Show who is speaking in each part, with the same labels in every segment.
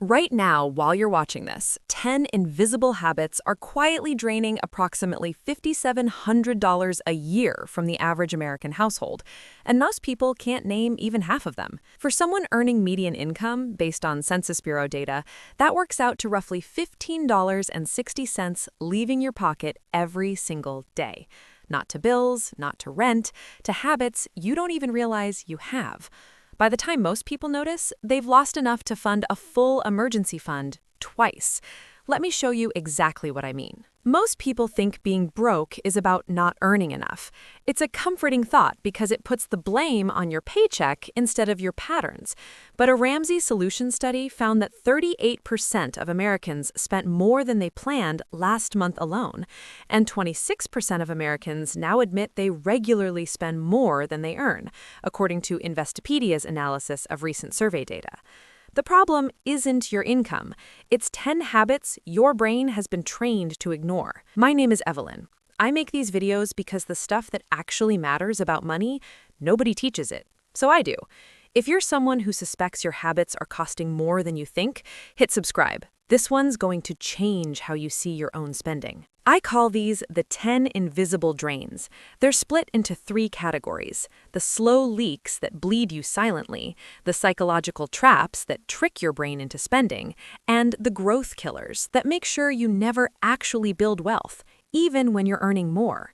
Speaker 1: Right now, while you're watching this, 10 invisible habits are quietly draining approximately $5,700 a year from the average American household, and most people can't name even half of them. For someone earning median income, based on Census Bureau data, that works out to roughly $15.60 leaving your pocket every single day. Not to bills, not to rent, to habits you don't even realize you have. By the time most people notice, they've lost enough to fund a full emergency fund twice. Let me show you exactly what I mean. Most people think being broke is about not earning enough. It's a comforting thought because it puts the blame on your paycheck instead of your patterns. But a Ramsey Solutions study found that 38% of Americans spent more than they planned last month alone, and 26% of Americans now admit they regularly spend more than they earn, according to Investopedia's analysis of recent survey data. The problem isn't your income. It's 10 habits your brain has been trained to ignore. My name is Evelyn. I make these videos because the stuff that actually matters about money, nobody teaches it. So I do. If you're someone who suspects your habits are costing more than you think, hit subscribe. This one's going to change how you see your own spending. I call these the 10 invisible drains. They're split into 3 categories: the slow leaks that bleed you silently, the psychological traps that trick your brain into spending, and the growth killers that make sure you never actually build wealth, even when you're earning more.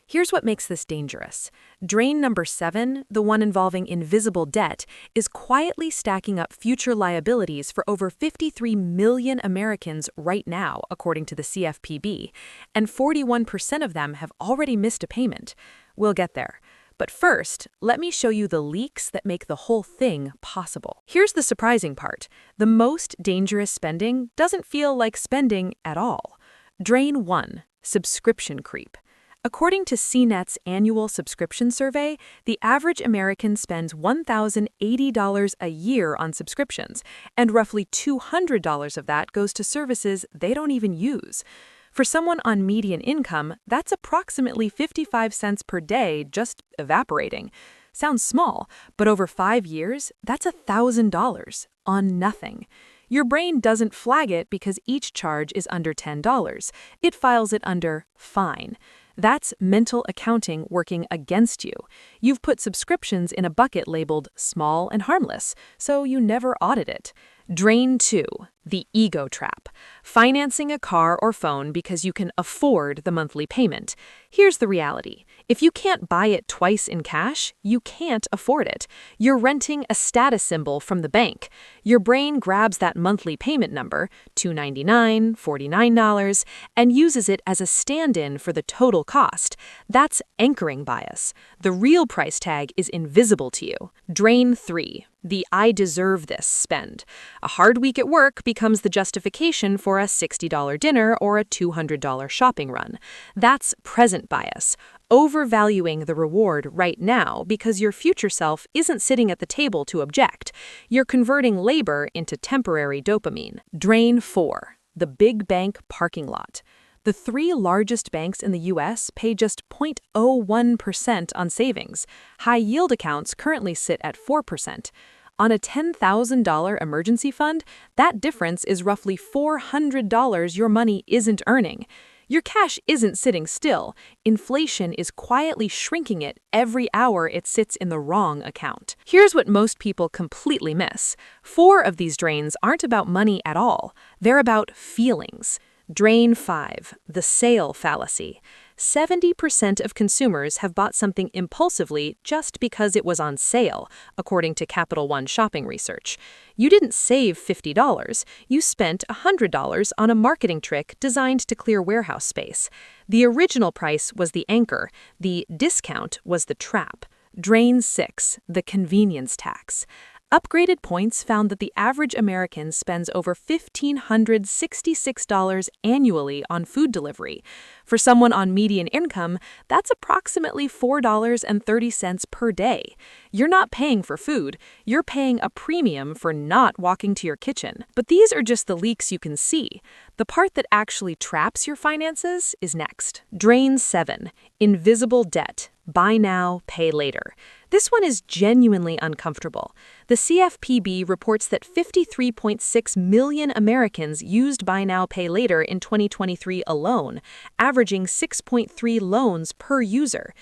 Speaker 1: Here's what makes this dangerous. Drain number 7, the one involving invisible debt, is quietly stacking up future liabilities for over 53 million Americans right now, according to the CFPB, and 41% of them have already missed a payment. We'll get there. But first, let me show you the leaks that make the whole thing possible. Here's the surprising part. The most dangerous spending doesn't feel like spending at all. Drain 1, subscription creep. According to CNET's annual subscription survey, the average American spends $1,080 a year on subscriptions, and roughly $200 of that goes to services they don't even use. For someone on median income, that's approximately 55 cents per day just evaporating. Sounds small, but over 5 years, that's $1,000 on nothing. Your brain doesn't flag it because each charge is under $10. It files it under fine. That's mental accounting working against you. You've put subscriptions in a bucket labeled small and harmless, so you never audit it. Drain 2, the ego trap. Financing a car or phone because you can afford the monthly payment. Here's the reality. If you can't buy it twice in cash, you can't afford it. You're renting a status symbol from the bank. Your brain grabs that monthly payment number, $299, $49, and uses it as a stand-in for the total cost. That's anchoring bias. The real price tag is invisible to you. Drain 3, the I deserve this spend. A hard week at work becomes the justification for a $60 dinner or a $200 shopping run. That's present bias, overvaluing the reward right now because your future self isn't sitting at the table to object. You're converting labor into temporary dopamine. Drain 4, the big bank parking lot. The 3 largest banks in the U.S. pay just 0.01% on savings. High-yield accounts currently sit at 4%. On a $10,000 emergency fund, that difference is roughly $400 your money isn't earning. Your cash isn't sitting still. Inflation is quietly shrinking it every hour it sits in the wrong account. Here's what most people completely miss. 4 of these drains aren't about money at all. They're about feelings. Drain 5, the sale fallacy. 70% of consumers have bought something impulsively just because it was on sale, according to Capital One shopping research. You didn't save $50, you spent $100 on a marketing trick designed to clear warehouse space. The original price was the anchor, the discount was the trap. Drain 6, the convenience tax. Upgraded points found that the average American spends over $1,566 annually on food delivery. For someone on median income, that's approximately $4.30 per day. You're not paying for food, you're paying a premium for not walking to your kitchen. But these are just the leaks you can see. The part that actually traps your finances is next. Drain 7, invisible debt, Buy now, pay later. This one is genuinely uncomfortable. The CFPB reports that 53.6 million Americans used buy now, pay later in 2023 alone, averaging 6.3 loans per user.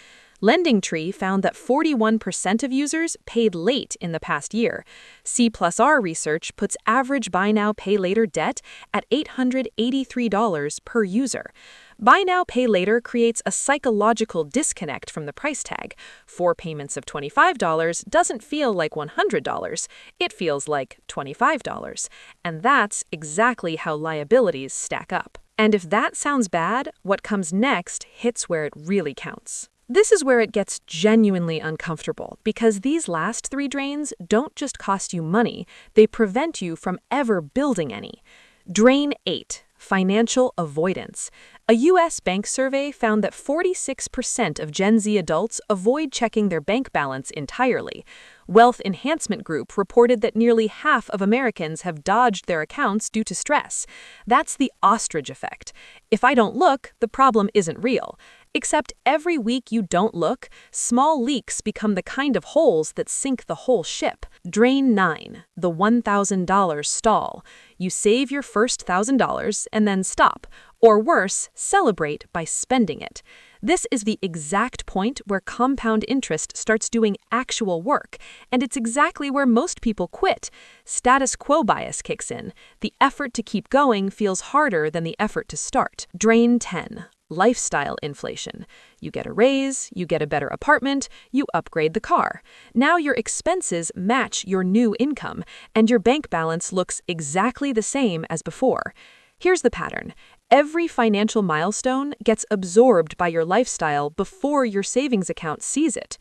Speaker 1: LendingTree found that 41% of users paid late in the past year. C+R research puts average buy now, pay later debt at $883 per user. Buy now, pay later creates a psychological disconnect from the price tag. 4 payments of $25 doesn't feel like $100, it feels like $25. And that's exactly how liabilities stack up. And if that sounds bad, what comes next hits where it really counts. This is where it gets genuinely uncomfortable, because these last 3 drains don't just cost you money, they prevent you from ever building any. Drain 8. Financial avoidance. A U.S. bank survey found that 46% of Gen Z adults avoid checking their bank balance entirely. Wealth Enhancement Group reported that nearly half of Americans have dodged their accounts due to stress. That's the ostrich effect. If I don't look, the problem isn't real. Except every week you don't look, small leaks become the kind of holes that sink the whole ship. Drain 9. The $1,000 stall. You save your first $1,000 and then stop. Or worse, celebrate by spending it. This is the exact point where compound interest starts doing actual work, and it's exactly where most people quit. Status quo bias kicks in. The effort to keep going feels harder than the effort to start. Drain 10. Lifestyle inflation. You get a raise, you get a better apartment, you upgrade the car. Now your expenses match your new income, and your bank balance looks exactly the same as before. Here's the pattern. Every financial milestone gets absorbed by your lifestyle before your savings account sees it.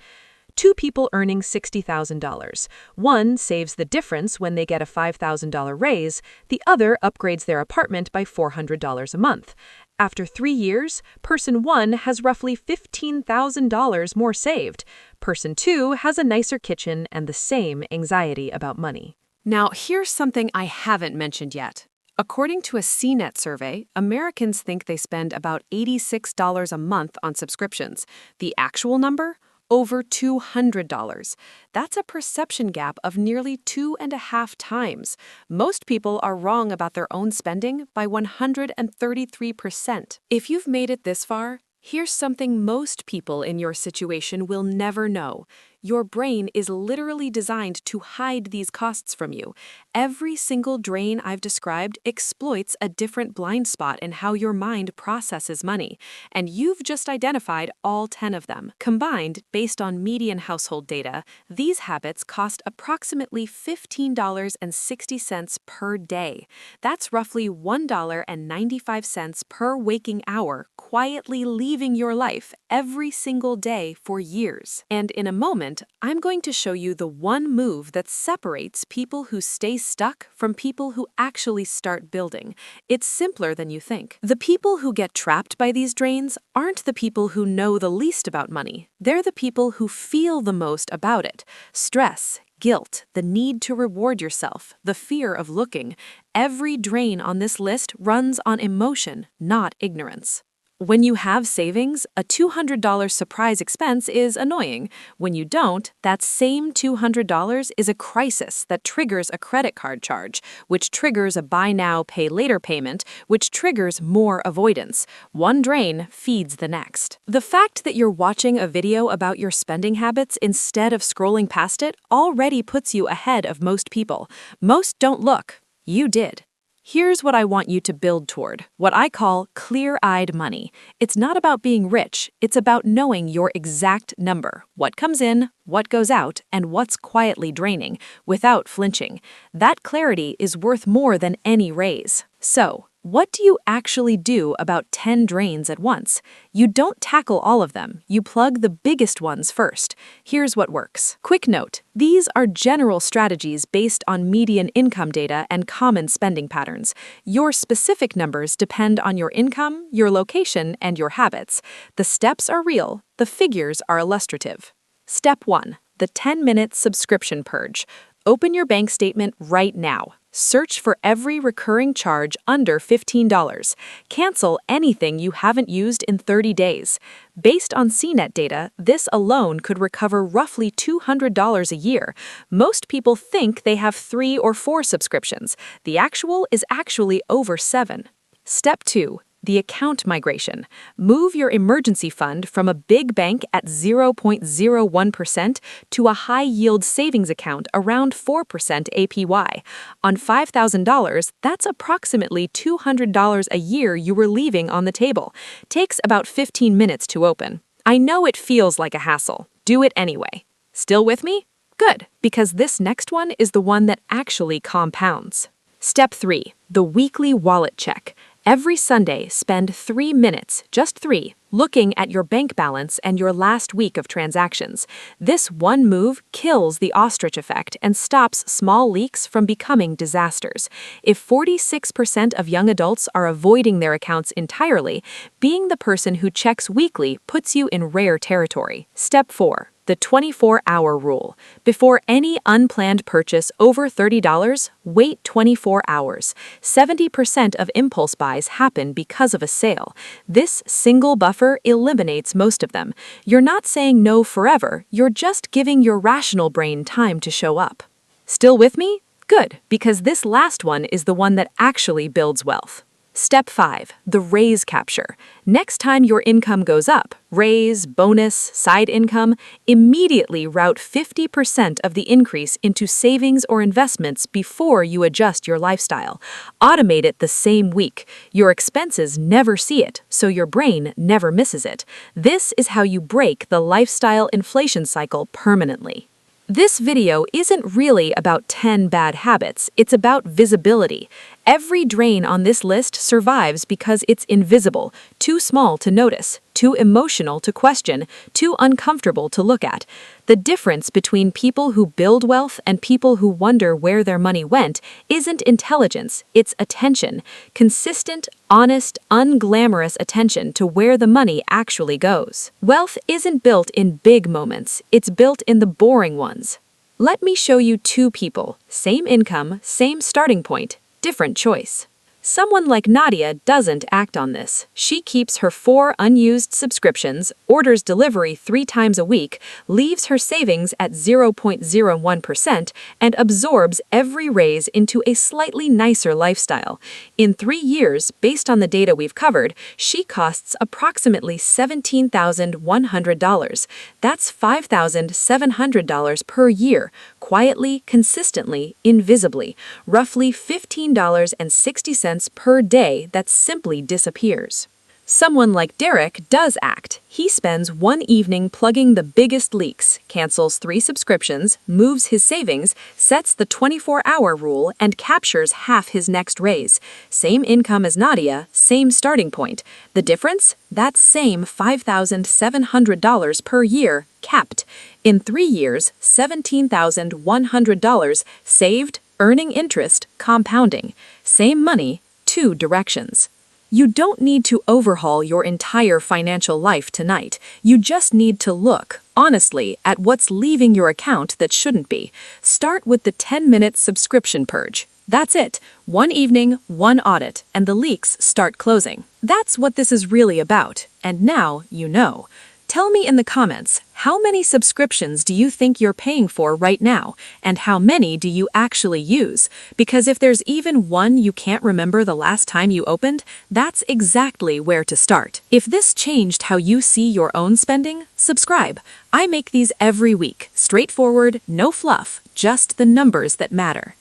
Speaker 1: 2 people earning $60,000. One saves the difference when they get a $5,000 raise, the other upgrades their apartment by $400 a month. After 3 years, person 1 has roughly $15,000 more saved. Person 2 has a nicer kitchen and the same anxiety about money. Now, here's something I haven't mentioned yet. According to a CNET survey, Americans think they spend about $86 a month on subscriptions. The actual number? Over $200. That's a perception gap of nearly 2.5 times. Most people are wrong about their own spending by 133%. If you've made it this far, here's something most people in your situation will never know. Your brain is literally designed to hide these costs from you. Every single drain I've described exploits a different blind spot in how your mind processes money, and you've just identified all 10 of them. Combined, based on median household data, these habits cost approximately $15.60 per day. That's roughly $1.95 per waking hour, quietly leaving your life every single day for years. And in a moment, I'm going to show you the one move that separates people who stay stuck from people who actually start building. It's simpler than you think. The people who get trapped by these drains aren't the people who know the least about money. They're the people who feel the most about it. Stress, guilt, the need to reward yourself, the fear of looking. Every drain on this list runs on emotion, not ignorance. When you have savings, a $200 surprise expense is annoying. When you don't, that same $200 is a crisis that triggers a credit card charge, which triggers a buy now, pay later payment, which triggers more avoidance. One drain feeds the next. The fact that you're watching a video about your spending habits instead of scrolling past it already puts you ahead of most people. Most don't look. You did. Here's what I want you to build toward, what I call clear-eyed money. It's not about being rich, it's about knowing your exact number, what comes in, what goes out, and what's quietly draining, without flinching. That clarity is worth more than any raise. So, what do you actually do about 10 drains at once? You don't tackle all of them, you plug the biggest ones first. Here's what works. Quick note, these are general strategies based on median income data and common spending patterns. Your specific numbers depend on your income, your location, and your habits. The steps are real, the figures are illustrative. Step 1. The 10-minute subscription purge. Open your bank statement right now. Search for every recurring charge under $15. Cancel anything you haven't used in 30 days. Based on CNET data, this alone could recover roughly $200 a year. Most people think they have 3 or 4 subscriptions. The actual is actually over 7. Step 2. The account migration. Move your emergency fund from a big bank at 0.01% to a high-yield savings account around 4% APY. On $5,000, that's approximately $200 a year you were leaving on the table. Takes about 15 minutes to open. I know it feels like a hassle. Do it anyway. Still with me? Good, because this next one is the one that actually compounds. Step 3. The weekly wallet check. Every Sunday, spend 3 minutes, just 3, looking at your bank balance and your last week of transactions. This one move kills the ostrich effect and stops small leaks from becoming disasters. If 46% of young adults are avoiding their accounts entirely, being the person who checks weekly puts you in rare territory. Step 4. The 24-hour rule. Before any unplanned purchase over $30, wait 24 hours. 70% of impulse buys happen because of a sale. This single buffer eliminates most of them. You're not saying no forever, you're just giving your rational brain time to show up. Still with me? Good, because this last one is the one that actually builds wealth. Step 5. The raise capture. Next time your income goes up, raise, bonus, side income, immediately route 50% of the increase into savings or investments before you adjust your lifestyle. Automate it the same week. Your expenses never see it, so your brain never misses it. This is how you break the lifestyle inflation cycle permanently. This video isn't really about 10 bad habits, it's about visibility. Every drain on this list survives because it's invisible, too small to notice, too emotional to question, too uncomfortable to look at. The difference between people who build wealth and people who wonder where their money went isn't intelligence, it's attention. Consistent, honest, unglamorous attention to where the money actually goes. Wealth isn't built in big moments, it's built in the boring ones. Let me show you 2 people, same income, same starting point, different choice. Someone like Nadia doesn't act on this. She keeps her 4 unused subscriptions, orders delivery 3 times a week, leaves her savings at 0.01%, and absorbs every raise into a slightly nicer lifestyle. In 3 years, based on the data we've covered, she costs approximately $17,100. That's $5,700 per year, quietly, consistently, invisibly, roughly $15.60 per day that simply disappears. Someone like Derek does act. He spends 1 evening plugging the biggest leaks, cancels 3 subscriptions, moves his savings, sets the 24-hour rule, and captures half his next raise. Same income as Nadia, same starting point. The difference? That same $5,700 per year, capped. In 3 years, $17,100 saved, earning interest, compounding. Same money, 2 directions. You don't need to overhaul your entire financial life tonight. You just need to look, honestly, at what's leaving your account that shouldn't be. Start with the 10-minute subscription purge. That's it. 1 evening, 1 audit, and the leaks start closing. That's what this is really about. And now you know. Tell me in the comments, how many subscriptions do you think you're paying for right now, and how many do you actually use? Because if there's even one you can't remember the last time you opened, that's exactly where to start. If this changed how you see your own spending, subscribe. I make these every week, straightforward, no fluff, just the numbers that matter.